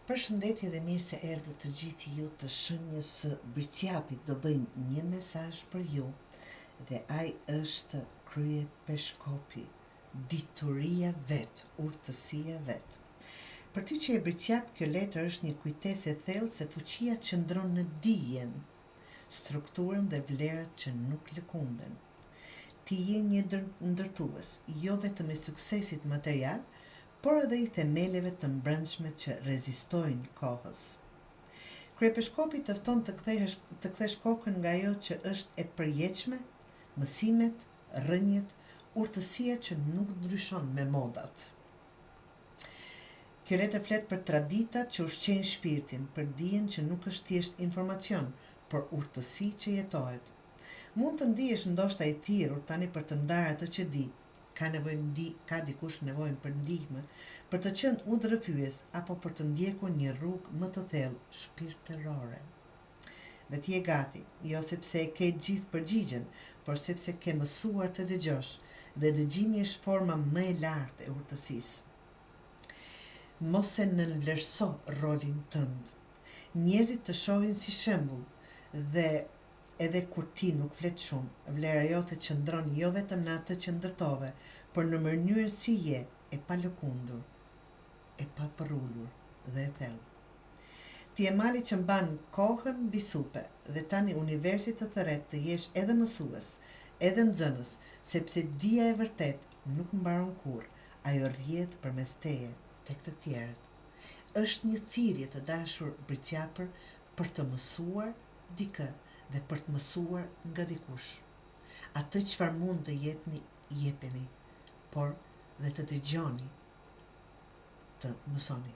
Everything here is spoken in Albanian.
Përshëndetje dhe mirë se erdhët të gjithë ju të shenjës së Bricjapit. Do bëjmë një mesazh për ju dhe ai është krye peshkopi, dituria vet, urtësia vet. Për ty që e Bricjap, kjo letër është një kujtesë e thellë se fuqia qëndron në dijen, strukturën dhe vlerat që nuk lëkunden. Ti je një ndërtues, jo vetëm e suksesit material, por edhe i themeleve të mbrëmshme që rezistojnë kohës. Kryepeshkopi të fton të kthesh kokën nga ajo që është e përjetshme, mësimet, rrënjët, urtësia që nuk ndryshon me modat. Kjo letër flet për traditat që ushqejnë shpirtin, për dijen që nuk është thjesht informacion, por urtësi që jetohet. Mund të ndihesh ndoshta i thirrur tani për të ndarë atë që di, ka dikush nevojën për ndihmë, për të qenë udhërrëfyes apo për të ndjekur një rrugë më të thellë shpirtërore. Dhe ti je gati, jo sepse e ke gjithë përgjigjen, por sepse ke mësuar të dëgjosh, dhe dëgjimi është forma më e lartë e urtësisë. Mos e nënvlerëso rolin tënd. Njerëzit të shohin si shembull dhe edhe kur ti nuk flet shumë, vlera jote qëndron jo vetëm në atë që ndërtove, por në mënyrën si je, e pa lëkundur, e pa përrullur dhe e thellë. Ti je mali që mban kohën mbi supe dhe tani universi të thërret të jesh edhe mësues, edhe nxënës, sepse dija e vërtet nuk mbaron kurrë, ajo rrjedh përmes teje tek të tjerët. Është një thirrje të dashur Bricjapër për të mësuar dikë dhe për të mësuar nga dikush. Atë çfarë mund të jepni, jepeni, por dhe të dëgjoni, të mësoni.